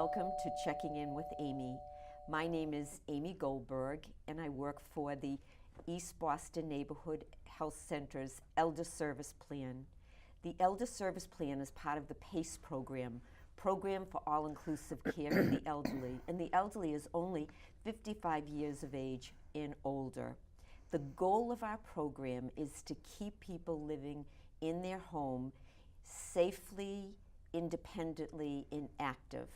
welcome to Checking In with Amy. My name is Amy Goldberg, and I work for the East Boston Neighborhood Health Center's Elder Service Plan. The Elder Service Plan is part of the PACE program for all-inclusive care for the elderly, and the elderly is only 55 years of age and older. The goal of our program is to keep people living in their home safely, independently, and active.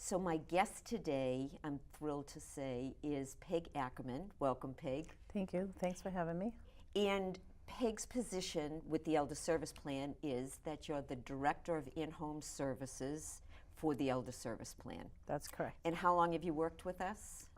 So my guest today, I'm thrilled to say, is Peg Ackerman. Welcome, Peg. Thank you. Thanks for having me. And Peg's position with the Elder Service Plan is that you're the Director of In-Home Services for the Elder Service Plan. That's correct. And how long have you worked with us?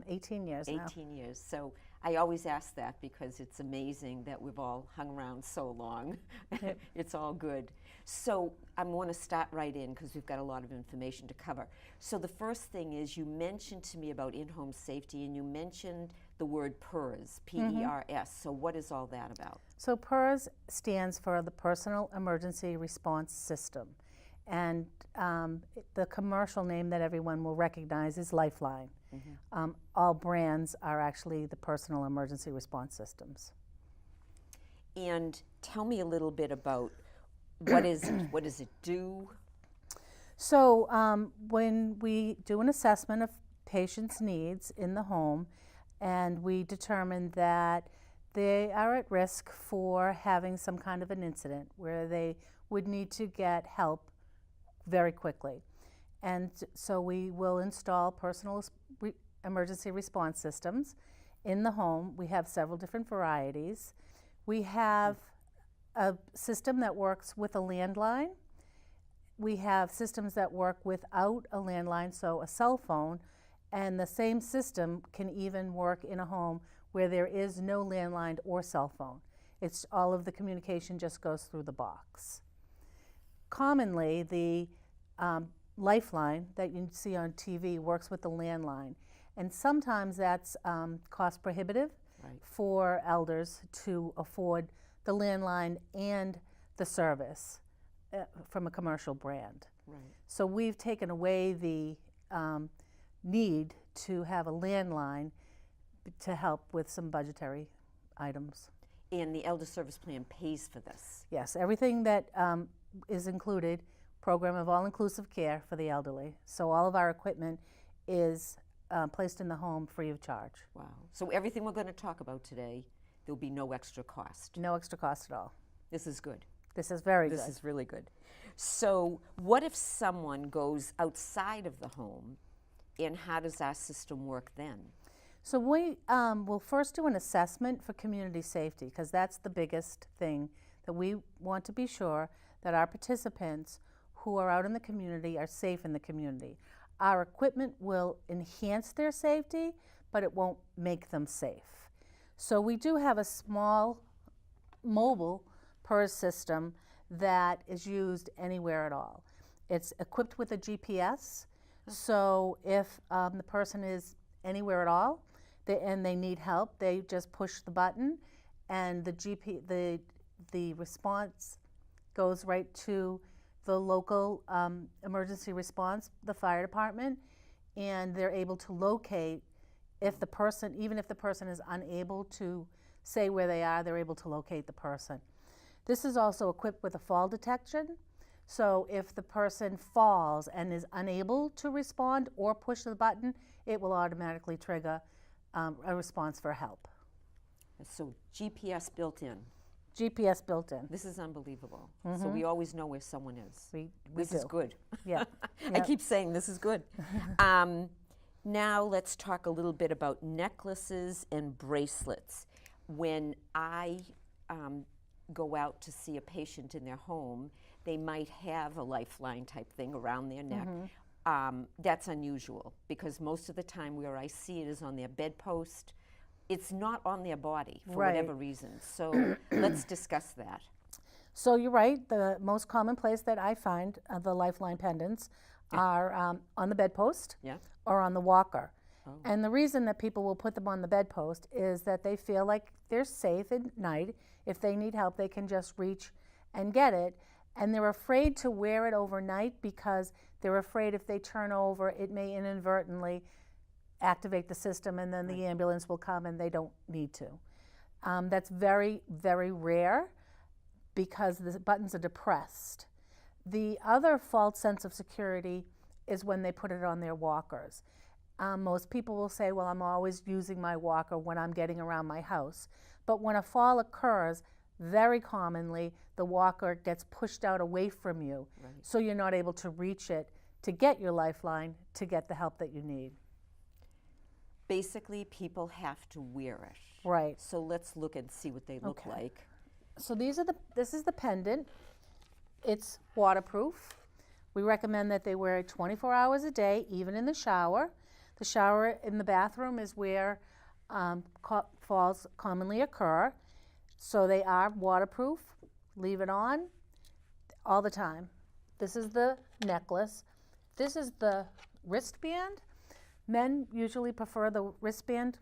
18 years now. 18 years. So I always ask that because it's amazing that we've all hung around so long. Yep. It's all good. So I want to start right in because we've got a lot of information to cover. So the first thing is you mentioned to me about in-home safety, and you mentioned the word PERS, P-E-R-S. So what is all that about? So PERS stands for the Personal Emergency Response System. And the commercial name that everyone will recognize is Lifeline. Mm-hmm. All brands are actually the Personal Emergency Response Systems. And tell me a little bit about what is it? What does it do? So when we do an assessment of patients' needs in the home, and we determine that they are at risk for having some kind of an incident where they would need to get help very quickly. And so we will install personal emergency response systems in the home. We have several different varieties. We have a system that works with a landline. We have systems that work without a landline, so a cell phone, and the same system can even work in a home where there is no landline or cell phone. It's all of the communication just goes through the box. Commonly, the Lifeline that you see on TV works with the landline, and sometimes that's cost prohibitive for elders to afford the landline and the service from a commercial brand. Right. So we've taken away the need to have a landline to help with some budgetary items. And the Elder Service Plan pays for this? Yes, everything that is included, program of all-inclusive care for the elderly. So all of our equipment is placed in the home free of charge. Wow. So everything we're going to talk about today, there'll be no extra cost? No extra cost at all. This is good. This is very good. This is really good. So what if someone goes outside of the home, and how does our system work then? So we will first do an assessment for community safety, because that's the biggest thing, that we want to be sure that our participants who are out in the community are safe in the community. Our equipment will enhance their safety, but it won't make them safe. So we do have a small mobile PERS system that is used anywhere at all. It's equipped with a GPS, so if the person is anywhere at all and they need help, they just push the button, and the response goes right to the local emergency response, the fire department, and they're able to locate if the person, even if the person is unable to say where they are, they're able to locate the person. This is also equipped with a fall detection. So if the person falls and is unable to respond or push the button, it will automatically trigger a response for help. So GPS built in. GPS built in. This is unbelievable. Mm-hmm. So we always know where someone is. This is good. Yeah. I keep saying this is good. Now let's talk a little bit about necklaces and bracelets. When I go out to see a patient in their home, they might have a Lifeline type thing around their neck. Mm-hmm. That's unusual because most of the time where I see it is on their bedpost. It's not on their body for whatever reason. So let's discuss that. So you're right. The most common place that I find the Lifeline pendants are on the bedpost or on the walker. Oh. And the reason that people will put them on the bedpost is that they feel like they're safe at night. If they need help, they can just reach and get it. And they're afraid to wear it overnight because they're afraid if they turn over, it may inadvertently activate the system, and then the ambulance will come and they don't need to. That's very, very rare because the buttons are depressed. The other false sense of security is when they put it on their walkers. Most people will say, well, I'm always using my walker when I'm getting around my house. But when a fall occurs, very commonly, the walker gets pushed out away from you, so you're not able to reach it to get your Lifeline, to get the help that you need. Basically, people have to wear it. Right. So let's look and see what they look like. So this is the Pendant. It's waterproof. We recommend that they wear it 24 hours a day, even in the shower. The shower in the bathroom is where falls commonly occur. So they are waterproof. Leave it on all the time. This is the necklace. This is the wristband. Men usually prefer the wristband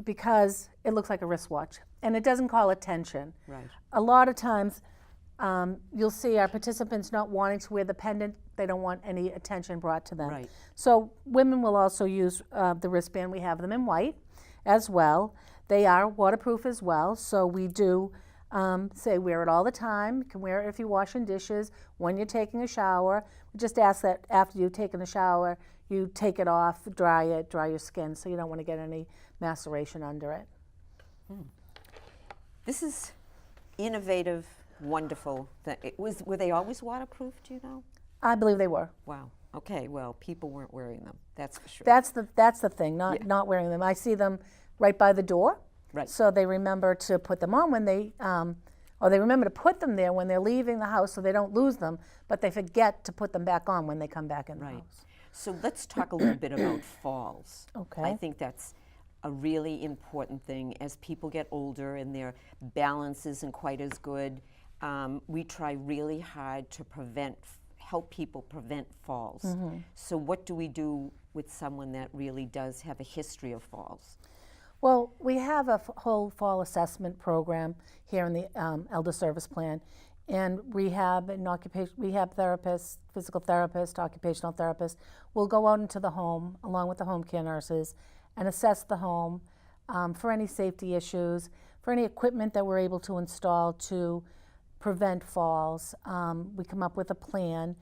because it looks like a wristwatch and it doesn't call attention. Right. A lot of times you'll see our participants not wanting to wear the pendant. They don't want any attention brought to them. Right. So women will also use the wristband. We have them in white as well. They are waterproof as well, so we do say wear it all the time. You can wear it if you're washing dishes, when you're taking a shower. We just ask that after you've taken a shower, you take it off, dry your skin, so you don't want to get any maceration under it. This is innovative, wonderful. Were they always waterproof, do you know? I believe they were. Wow. Okay, well, people weren't wearing them, that's for sure. That's the thing, not wearing them. I see them right by the door. Right. So they remember to put them on when they, or they remember to put them there when they're leaving the house so they don't lose them, but they forget to put them back on when they come back in the house. So let's talk a little bit about falls. Okay. I think that's a really important thing. As people get older and their balance isn't quite as good, we try really hard to help people prevent falls. So what do we do with someone that really does have a history of falls? Well, we have a whole fall assessment program here in the Elder Service Plan, and rehab therapists, physical therapists, occupational therapists will go out into the home along with the home care nurses and assess the home for any safety issues, for any equipment that we're able to install to prevent falls. We come up with a plan.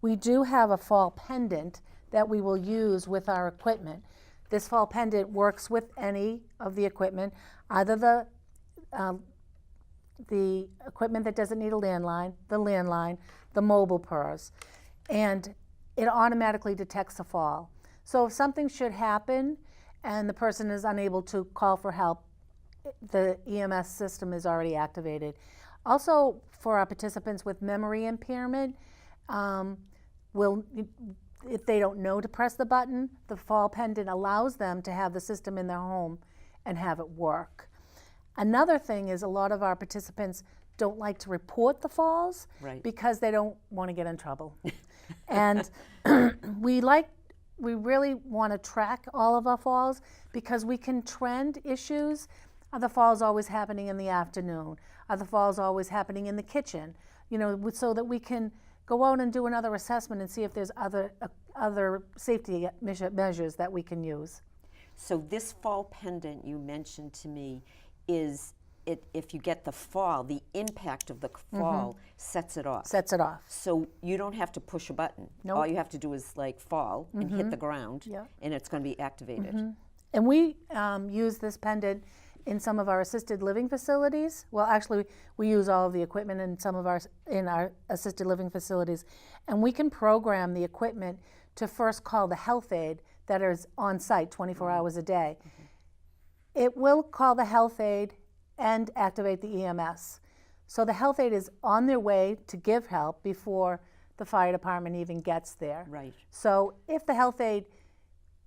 We do have a fall pendant that we will use with our equipment. This fall pendant works with any of the equipment, either the equipment that doesn't need a landline, the mobile purse, and it automatically detects a fall. So if something should happen and the person is unable to call for help, the EMS system is already activated. Also, for our participants with memory impairment, if they don't know to press the button, the fall pendant allows them to have the system in their home and have it work. Another thing is a lot of our participants don't like to report the falls because they don't want to get in trouble. And we really want to track all of our falls because we can trend issues. Are the falls always happening in the afternoon? Are the falls always happening in the kitchen? You know, so that we can go out and do another assessment and see if there's other safety measures that we can use. So this fall pendant you mentioned to me is, if you get the fall, the impact of the fall sets it off. Sets it off. So you don't have to push a button. Nope. All you have to do is like fall and hit the ground, and it's going to be activated. And we use this pendant in some of our assisted living facilities. Well, actually, we use all of the equipment in our assisted living facilities, and we can program the equipment to first call the health aide that is on site 24 hours a day. It will call the health aide and activate the EMS. So the health aide is on their way to give help before the fire department even gets there. Right. So if the health aide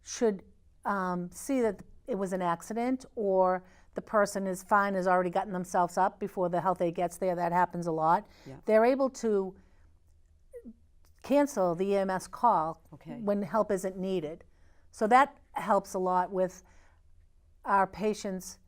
should see that it was an accident or the person is fine, has already gotten themselves up before the health aide gets there, that happens a lot, they're able to cancel the EMS call when help isn't needed. So that helps a lot with our patients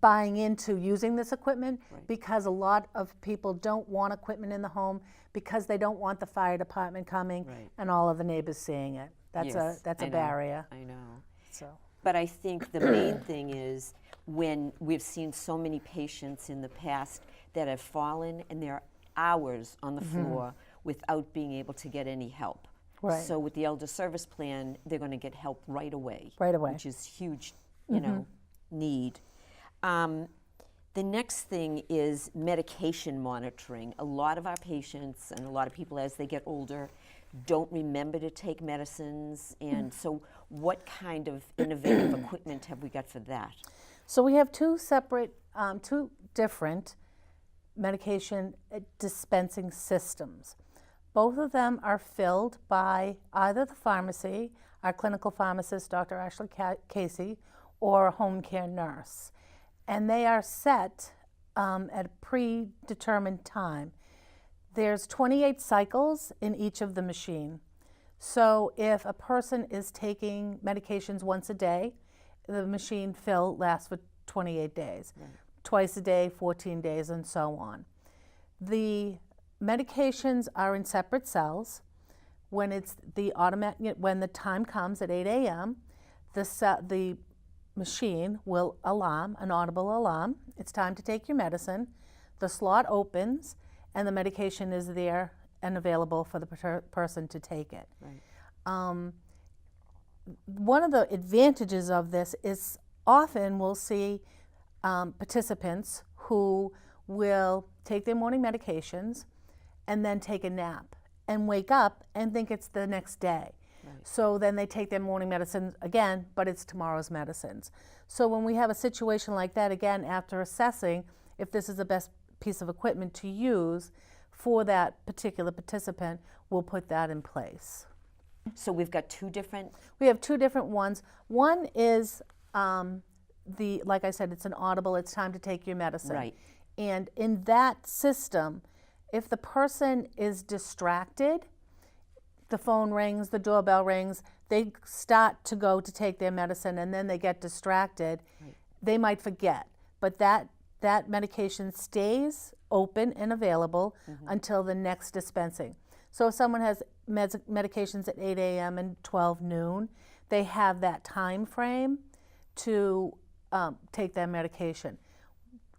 buying into using this equipment, Right. because a lot of people don't want equipment in the home because they don't want the fire department coming Right. and all of the neighbors seeing it. That's Yes, a I know. barrier. I know. So But I think the main thing is when we've seen so many patients in the past that have fallen and they're hours on the floor without being able to get any help. Right. So with the elder service plan, they're going to get help right away. Right away. Which is huge, you know, need. The next thing is medication monitoring. A lot of our patients and a lot of people as they get older don't remember to take medicines, and so what kind of innovative equipment have we got for that? So we have two different medication dispensing systems. Both of them are filled by either the pharmacy, our clinical pharmacist, Dr. Ashley Casey, or a home care nurse. And they are set at a predetermined time. There's 28 cycles in each of the machine. So if a person is taking medications once a day, the machine fill lasts for 28 days. Right. Twice a day, 14 days, and so on. The medications are in separate cells. When it's when the time comes at 8 a.m., the machine will alarm, an audible alarm. It's time to take your medicine. The slot opens, and the medication is there and available for the person to take it. Right. One of the advantages of this is often we'll see participants who will take their morning medications and then take a nap and wake up and think it's the next day. Right. So then they take their morning medicine again, but it's tomorrow's medicines. So when we have a situation like that, again, after assessing if this is the best piece of equipment to use for that particular participant, we'll put that in place. So we've got two different? We have two different ones. One is, like I said, it's an audible, it's time to take your medicine. Right. And in that system, if the person is distracted, the phone rings, the doorbell rings, they start to go to take their medicine and then they get distracted, right. They might forget. But that medication stays open and available until the next dispensing. So if someone has medications at 8 a.m. and 12 noon, they have that time frame to take their medication.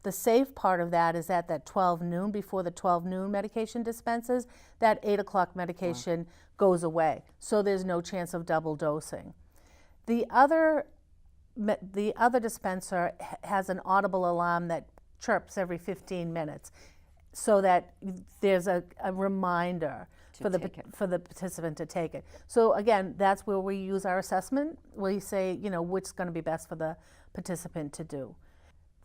The safe part of that is at that 12 noon, before the 12 noon medication dispenses, that 8 o'clock medication goes away. So there's no chance of double dosing. The other dispenser has an audible alarm that chirps every 15 minutes so that there's a reminder for the participant to take it. So again, that's where we use our assessment. We say, what's going to be best for the participant to do.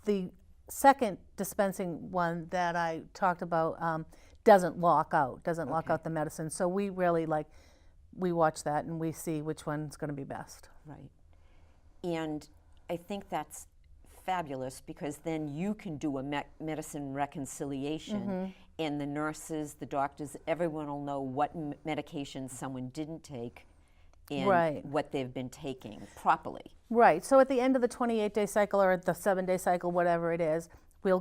The second dispensing one that I talked about doesn't lock out the medicine. So we really we watch that and we see which one's going to be best. Right. And I think that's fabulous because then you can do a medicine reconciliation and the nurses, the doctors, everyone will know what medication someone didn't take and what they've been taking properly. Right. So at the end of the 28-day cycle or the 7-day cycle, whatever it is, we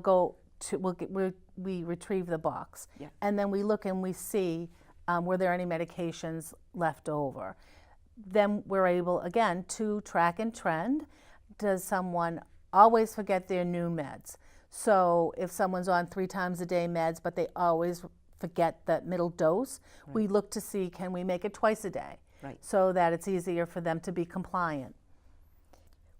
retrieve the box. Yeah. And then we look and we see were there any medications left over. Then we're able, again, to track and trend. Does someone always forget their noon meds? So if someone's on 3 times a day meds, but they always forget that middle dose, we look to see, can we make it twice a day? Right. So that it's easier for them to be compliant.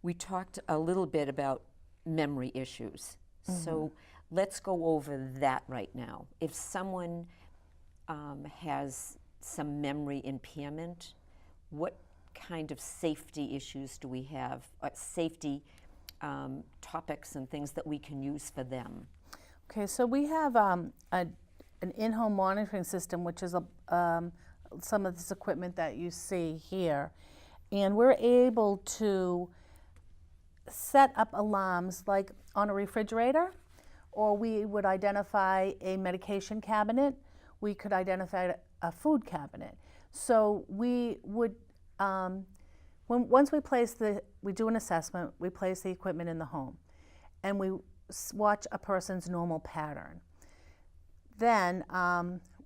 We talked a little bit about memory issues. So let's go over that right now. If someone has some memory impairment, what kind of safety issues do we have, safety topics and things that we can use for them? Okay, so we have an in-home monitoring system, which is some of this equipment that you see here. And we're able to set up alarms like on a refrigerator, or we would identify a medication cabinet. We could identify a food cabinet. So we would, once we do an assessment, we place the equipment in the home. and we watch a person's normal pattern. Then,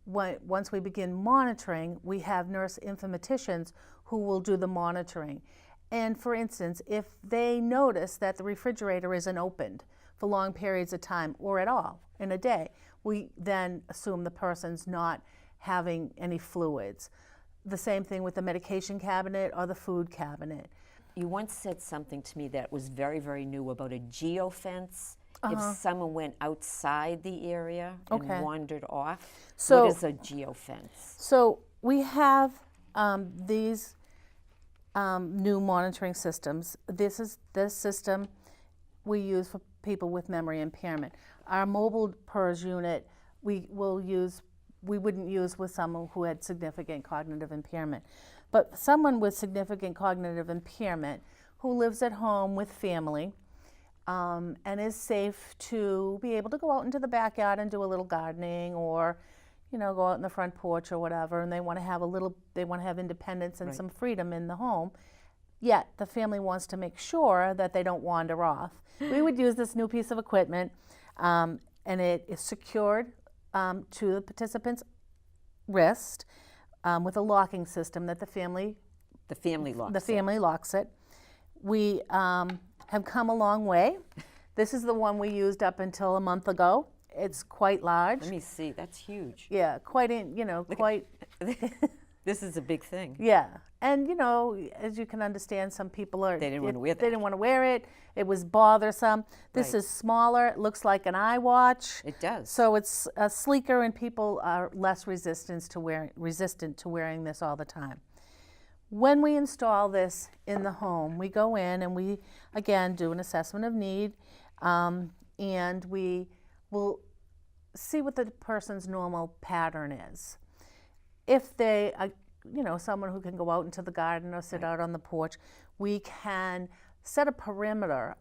once we begin monitoring, we have nurse informaticians who will do the monitoring. And for instance, if they notice that the refrigerator isn't opened for long periods of time or at all in a day, we then assume the person's not having any fluids. The same thing with the medication cabinet or the food cabinet. You once said something to me that was very, very new about a geofence. If someone went outside the area and wandered off, So, what is a geofence? So we have these new monitoring systems. This system we use for people with memory impairment. Our mobile PERS unit we wouldn't use with someone who had significant cognitive impairment. But someone with significant cognitive impairment who lives at home with family and is safe to be able to go out into the backyard and do a little gardening, or go out in the front porch or whatever, and they want to have independence and some freedom in the home, yet the family wants to make sure that they don't wander off. We would use this new piece of equipment, and it is secured to the participant's wrist with a locking system that the family locks it. We have come a long way. This is the one we used up until a month ago. It's quite large. Let me see. That's huge. Yeah, quite. This is a big thing. Yeah, and as you can understand, some people They didn't want to wear that. They didn't want to wear it. It was bothersome. This is smaller. It looks like an iWatch. It does. So it's sleeker, and people are less resistant to wearing this all the time. When we install this in the home, we go in and we again do an assessment of need, and we will see what the person's normal pattern is. If they are, someone who can go out into the garden or sit out on the porch, we can set a perimeter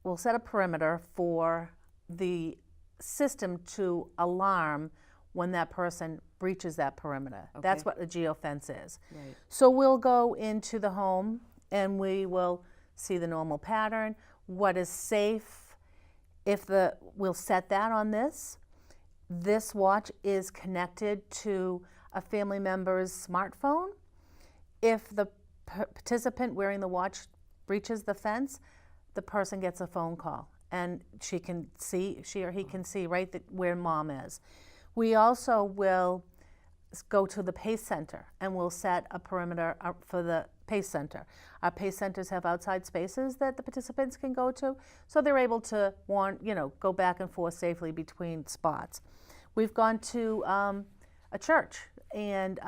we'll set a perimeter for the system to alarm when that person breaches that perimeter. Okay. That's what a geofence is. Right. So we'll go into the home and we will see the normal pattern, what is safe. We'll set that on this. This watch is connected to a family member's smartphone. If the participant wearing the watch breaches the fence, the person gets a phone call, and she or he can see right where mom is. We also will go to the PACE center, and we'll set a perimeter for the PACE center. Our PACE centers have outside spaces that the participants can go to, so they're able to go back and forth safely between spots. We've gone to a church, and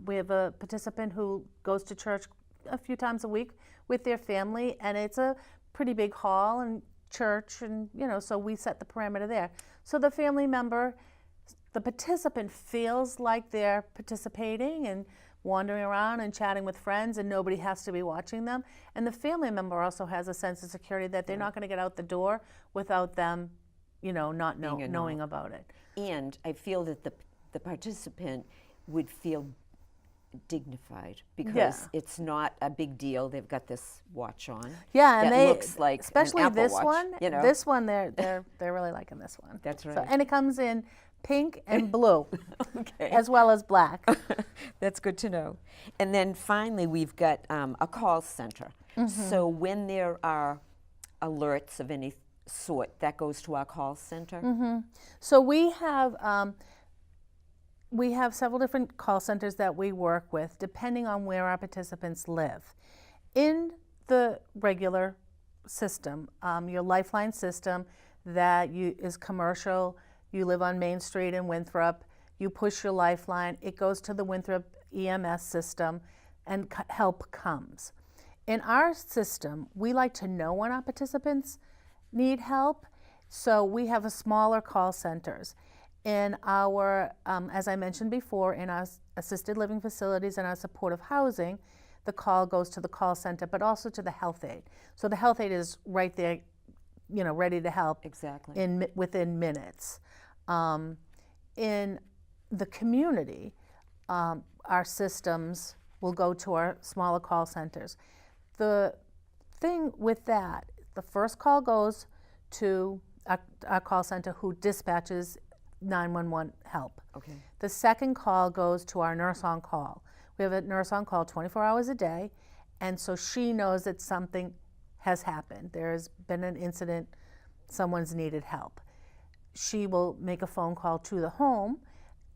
we have a participant who goes to church a few times a week with their family, and it's a pretty big hall and church, and so we set the parameter there. So the participant feels like they're participating and wandering around and chatting with friends, and nobody has to be watching them. And the family member also has a sense of security that they're not going to get out the door without them, not knowing about it. And I feel that the participant would feel dignified because it's not a big deal. They've got this watch on. Yeah, and that looks like especially an Apple this watch, one. This one, they're really liking this one. That's right. So, and it comes in pink and blue, Okay. as well as black. That's good to know. And then finally, we've got a call center. So when there are alerts of any sort, that goes to our call center. So we have several different call centers that we work with, depending on where our participants live. In the regular system, your Lifeline system that is commercial. You live on Main Street in Winthrop, you push your Lifeline, it goes to the Winthrop EMS system, and help comes. In our system, we like to know when our participants need help, so we have smaller call centers. In our, as I mentioned before, in our assisted living facilities and our supportive housing, the call goes to the call center, but also to the health aide. So the health aide is right there, ready to help. Exactly. Within minutes. In the community, our systems will go to our smaller call centers. The thing with that The first call goes to our call center, who dispatches 911 help. Okay. The second call goes to our nurse on call. We have a nurse on call 24 hours a day, and so she knows that something has happened. There's been an incident, someone's needed help. She will make a phone call to the home,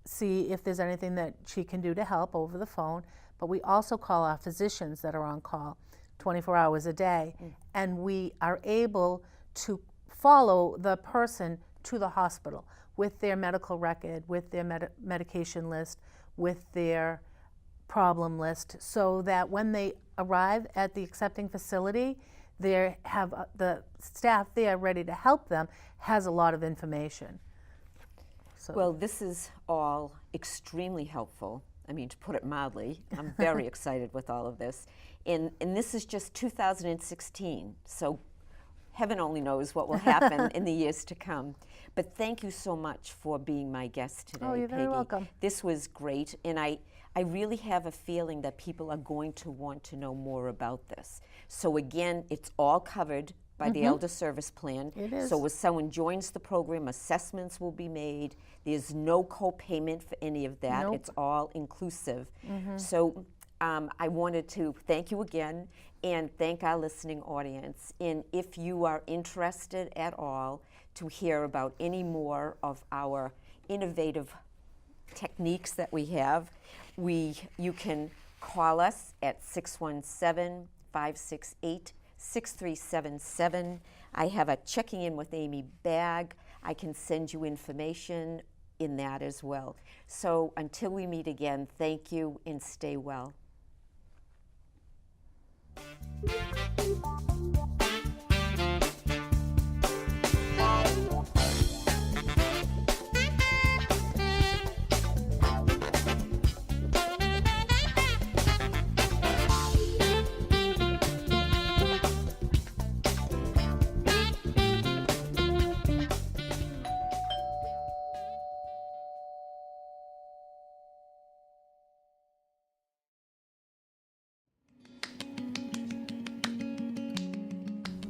see if there's anything that she can do to help over the phone, but we also call our physicians that are on call 24 hours a day, and we are able to follow the person to the hospital with their medical record, with their medication list, with their problem list, so that when they arrive at the accepting facility, they have the staff there ready to help them, has a lot of information. So. Well, this is all extremely helpful. I mean, to put it mildly, I'm very excited with all of this. And this is just 2016, so heaven only knows what will happen in the years to come. But thank you so much for being my guest today, Oh, you're Peggy. very welcome. This was great, and I really have a feeling that people are going to want to know more about this. So again, it's all covered by the Elder Service Plan. It is. So when someone joins the program, assessments will be made. There's no co-payment for any of that. Nope. It's all inclusive. So I wanted to thank you again and thank our listening audience. And if you are interested at all to hear about any more of our innovative techniques that we have, you can call us at 617-568-6377. I have a Checking In with Amy bag. I can send you information in that as well. So until we meet again, thank you and stay well.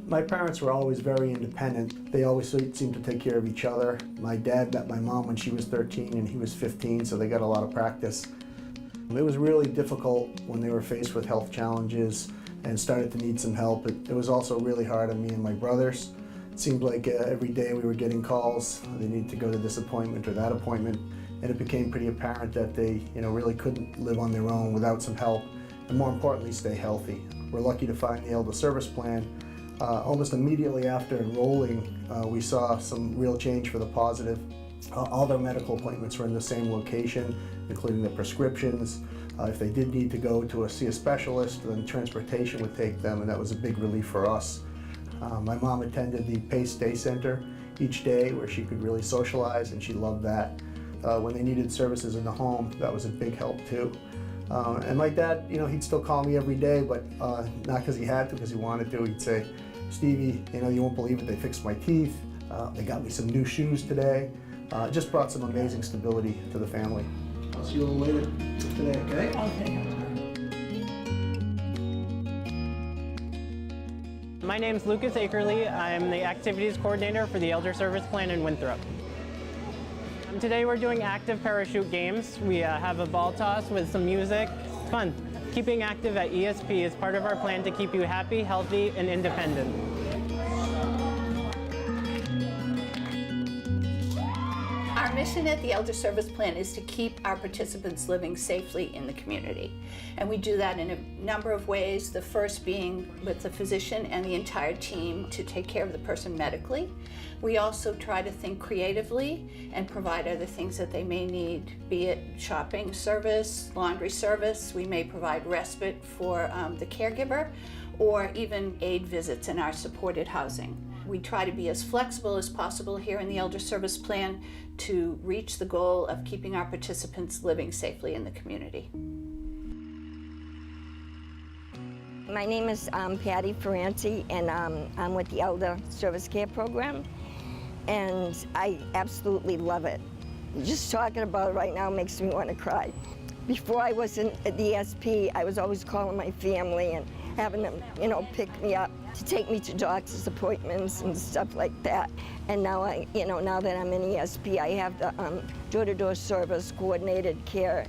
My parents were always very independent. They always seemed to take care of each other. My dad met my mom when she was 13 and he was 15, so they got a lot of practice. It was really difficult when they were faced with health challenges and started to need some help. It was also really hard on me and my brothers. It seemed like every day we were getting calls. They needed to go to this appointment or that appointment, and it became pretty apparent that they really couldn't live on their own without some help, and more importantly, stay healthy. We're lucky to find the Elder Service Plan. Almost immediately after enrolling, we saw some real change for the positive. All their medical appointments were in the same location, including the prescriptions. If they did need to go to see a specialist, then transportation would take them, and that was a big relief for us. My mom attended the PACE Day Center each day where she could really socialize, and she loved that. When they needed services in the home, that was a big help too. And my dad, he'd still call me every day, but not because he had to, because he wanted to. He'd say, "Stevie, you won't believe it, they fixed my teeth. They got me some new shoes today." Just brought some amazing stability to the family. I'll see you a little later today, okay? Okay. My name's Lucas Akerley. I'm the Activities Coordinator for the Elder Service Plan in Winthrop. Today we're doing active parachute games. We have a ball toss with some music. It's fun. Keeping active at ESP is part of our plan to keep you happy, healthy, and independent. Our mission at the Elder Service Plan is to keep our participants living safely in the community. And we do that in a number of ways, the first being with the physician and the entire team to take care of the person medically. We also try to think creatively and provide other things that they may need, be it shopping service, laundry service. We may provide respite for the caregiver, or even aid visits in our supported housing. We try to be as flexible as possible here in the Elder Service Plan to reach the goal of keeping our participants living safely in the community. My name is Patty Ferranti, and I'm with the Elder Service Care Program, and I absolutely love it. Just talking about it right now makes me want to cry. Before I was in the ESP, I was always calling my family, and having them, pick me up to take me to doctor's appointments and stuff like that. And now now that I'm in ESP, I have the door-to-door service, coordinated care.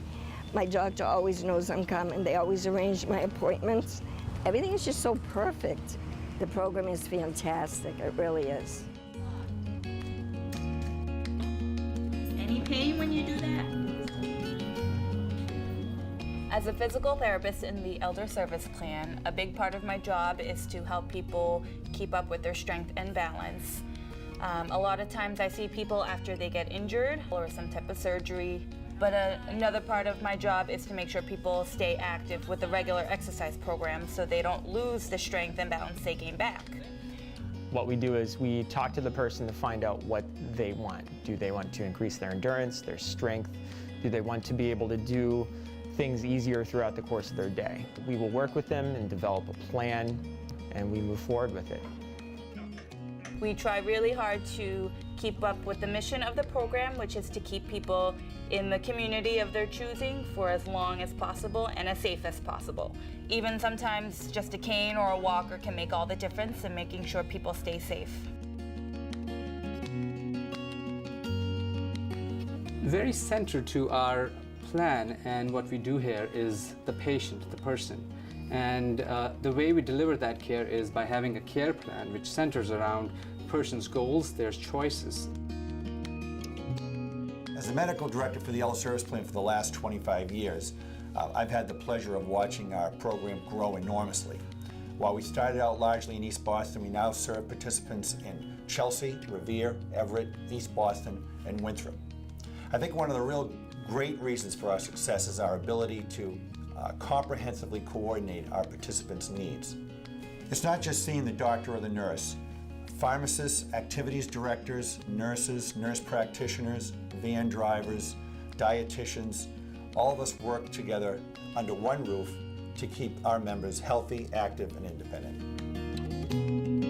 My doctor always knows I'm coming. They always arrange my appointments. Everything is just so perfect. The program is fantastic. It really is. Any pain when you do that? As a physical therapist in the Elder Service Plan, a big part of my job is to help people keep up with their strength and balance. A lot of times I see people after they get injured or some type of surgery, but another part of my job is to make sure people stay active with a regular exercise program so they don't lose the strength and balance they gain back. What we do is we talk to the person to find out what they want. Do they want to increase their endurance, their strength? Do they want to be able to do things easier throughout the course of their day? We will work with them and develop a plan, and we move forward with it. We try really hard to keep up with the mission of the program, which is to keep people in the community of their choosing for as long as possible and as safe as possible. Even sometimes just a cane or a walker can make all the difference in making sure people stay safe. Very central to our plan and what we do here is the patient, the person. And the way we deliver that care is by having a care plan which centers around the person's goals, their choices. As the medical director for the Elder Service Plan for the last 25 years, I've had the pleasure of watching our program grow enormously. While we started out largely in East Boston, we now serve participants in Chelsea, Revere, Everett, East Boston, and Winthrop. I think one of the real great reasons for our success is our ability to comprehensively coordinate our participants' needs. It's not just seeing the doctor or the nurse. Pharmacists, activities directors, nurses, nurse practitioners, van drivers, dietitians, all of us work together under one roof to keep our members healthy, active, and independent.